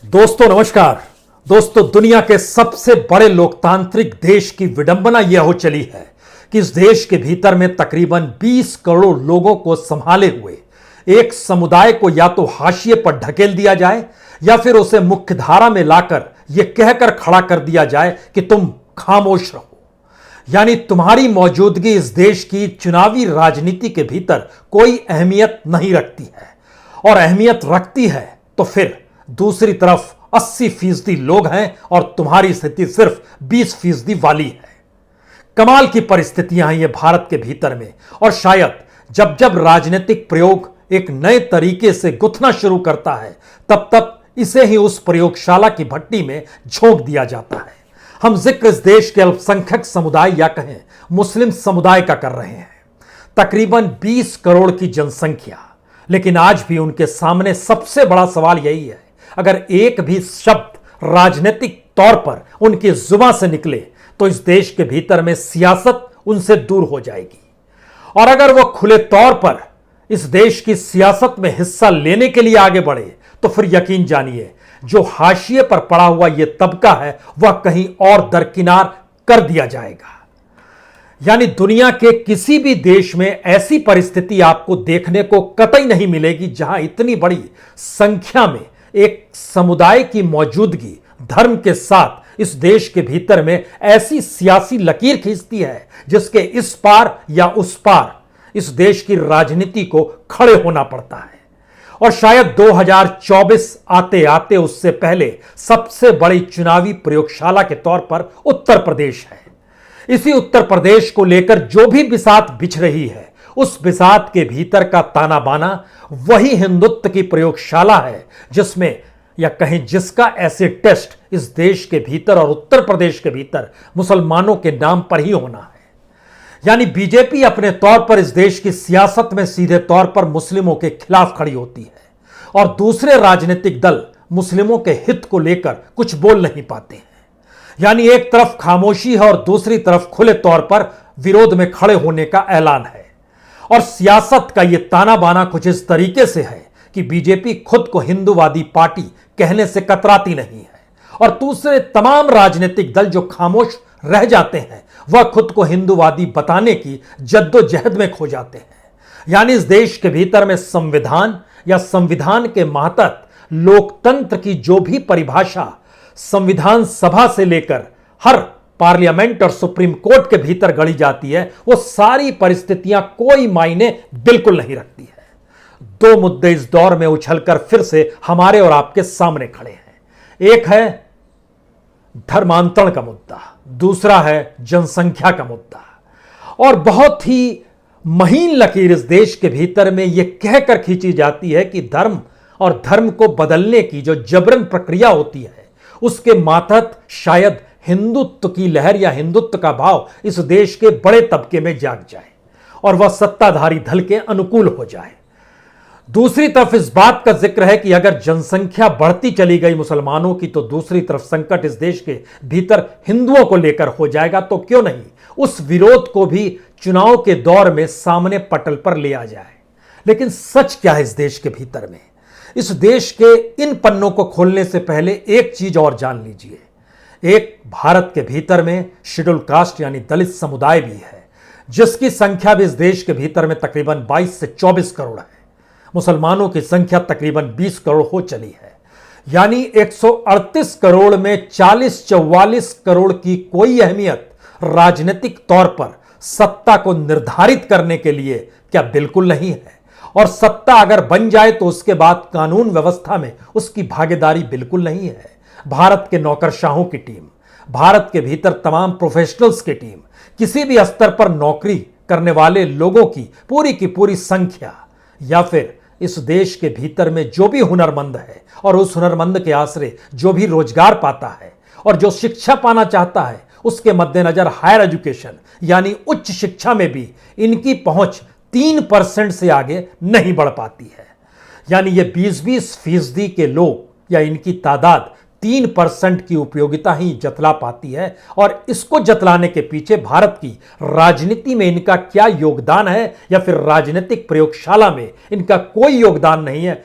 दोस्तों नमस्कार। दोस्तों, दुनिया के सबसे बड़े लोकतांत्रिक देश की विडंबना यह हो चली है कि इस देश के भीतर में तकरीबन 20 करोड़ लोगों को संभाले हुए एक समुदाय को या तो हाशिए पर ढकेल दिया जाए या फिर उसे मुख्यधारा में लाकर यह कहकर खड़ा कर दिया जाए कि तुम खामोश रहो। यानी तुम्हारी मौजूदगी इस देश की चुनावी राजनीति के भीतर कोई अहमियत नहीं रखती है, और अहमियत रखती है तो फिर दूसरी तरफ 80% लोग हैं और तुम्हारी स्थिति सिर्फ 20% वाली है। कमाल की परिस्थितियां हैं ये भारत के भीतर में, और शायद जब जब राजनीतिक प्रयोग एक नए तरीके से गुथना शुरू करता है तब तब इसे ही उस प्रयोगशाला की भट्टी में झोंक दिया जाता है। हम जिक्र इस देश के अल्पसंख्यक समुदाय या कहें मुस्लिम समुदाय का कर रहे हैं। तकरीबन 20 करोड़ की जनसंख्या, लेकिन आज भी उनके सामने सबसे बड़ा सवाल यही है, अगर एक भी शब्द राजनीतिक तौर पर उनकी जुबान से निकले तो इस देश के भीतर में सियासत उनसे दूर हो जाएगी। और अगर वो खुले तौर पर इस देश की सियासत में हिस्सा लेने के लिए आगे बढ़े तो फिर यकीन जानिए जो हाशिए पर पड़ा हुआ यह तबका है वह कहीं और दरकिनार कर दिया जाएगा। यानी दुनिया के किसी भी देश में ऐसी परिस्थिति आपको देखने को कतई नहीं मिलेगी जहां इतनी बड़ी संख्या में एक समुदाय की मौजूदगी धर्म के साथ इस देश के भीतर में ऐसी सियासी लकीर खींचती है जिसके इस पार या उस पार इस देश की राजनीति को खड़े होना पड़ता है। और शायद 2024 आते आते उससे पहले सबसे बड़ी चुनावी प्रयोगशाला के तौर पर उत्तर प्रदेश है। इसी उत्तर प्रदेश को लेकर जो भी बिसात बिछ रही है उस बिसात के भीतर का ताना बाना वही हिंदुत्व की प्रयोगशाला है जिसमें या कहीं जिसका एसिड टेस्ट इस देश के भीतर और उत्तर प्रदेश के भीतर मुसलमानों के नाम पर ही होना है। यानी बीजेपी अपने तौर पर इस देश की सियासत में सीधे तौर पर मुस्लिमों के खिलाफ खड़ी होती है और दूसरे राजनीतिक दल मुस्लिमों के हित को लेकर कुछ बोल नहीं पाते हैं। यानी एक तरफ खामोशी है और दूसरी तरफ खुले तौर पर विरोध में खड़े होने का ऐलान है। और सियासत का यह ताना बाना कुछ इस तरीके से है कि बीजेपी खुद को हिंदूवादी पार्टी कहने से कतराती नहीं है, और दूसरे तमाम राजनीतिक दल जो खामोश रह जाते हैं वह खुद को हिंदूवादी बताने की जद्दोजहद में खो जाते हैं। यानी इस देश के भीतर में संविधान या संविधान के मातहत लोकतंत्र की जो भी परिभाषा संविधान सभा से लेकर हर पार्लियामेंट और सुप्रीम कोर्ट के भीतर गढ़ी जाती है वो सारी परिस्थितियां कोई मायने बिल्कुल नहीं रखती है। दो मुद्दे इस दौर में उछलकर फिर से हमारे और आपके सामने खड़े हैं। एक है धर्मांतरण का मुद्दा, दूसरा है जनसंख्या का मुद्दा। और बहुत ही महीन लकीर इस देश के भीतर में यह कहकर खींची जाती है कि धर्म और धर्म को बदलने की जो जबरन प्रक्रिया होती है उसके मातहत शायद हिंदुत्व की लहर या हिंदुत्व का भाव इस देश के बड़े तबके में जाग जाए और वह सत्ताधारी दल के अनुकूल हो जाए। दूसरी तरफ इस बात का जिक्र है कि अगर जनसंख्या बढ़ती चली गई मुसलमानों की तो दूसरी तरफ संकट इस देश के भीतर हिंदुओं को लेकर हो जाएगा। तो क्यों नहीं उस विरोध को भी चुनाव के दौर में सामने पटल पर ले आ जाए। लेकिन सच क्या है इस देश के भीतर में? इस देश के इन पन्नों को खोलने से पहले एक चीज और जान लीजिए। एक भारत के भीतर में शेड्यूल कास्ट यानी दलित समुदाय भी है जिसकी संख्या भी इस देश के भीतर में तकरीबन 22 से 24 करोड़ है। मुसलमानों की संख्या तकरीबन 20 करोड़ हो चली है। यानी 138 करोड़ में 40-44 करोड़ की कोई अहमियत राजनीतिक तौर पर सत्ता को निर्धारित करने के लिए क्या बिल्कुल नहीं है। और सत्ता अगर बन जाए तो उसके बाद कानून व्यवस्था में उसकी भागीदारी बिल्कुल नहीं है। भारत के नौकरशाहों की टीम, भारत के भीतर तमाम प्रोफेशनल्स की टीम, किसी भी स्तर पर नौकरी करने वाले लोगों की पूरी संख्या, या फिर इस देश के भीतर में जो भी हुनरमंद है और उस हुनरमंद के आसरे जो भी रोजगार पाता है और जो शिक्षा पाना चाहता है उसके मद्देनजर हायर एजुकेशन यानी उच्च शिक्षा में भी इनकी पहुंच 3% से आगे नहीं बढ़ पाती है। यानी ये 20-20% के लोग या इनकी तादाद 3% की उपयोगिता ही जतला पाती है। और इसको जतलाने के पीछे भारत की राजनीति में इनका क्या योगदान है या फिर राजनीतिक प्रयोगशाला में इनका कोई योगदान नहीं है।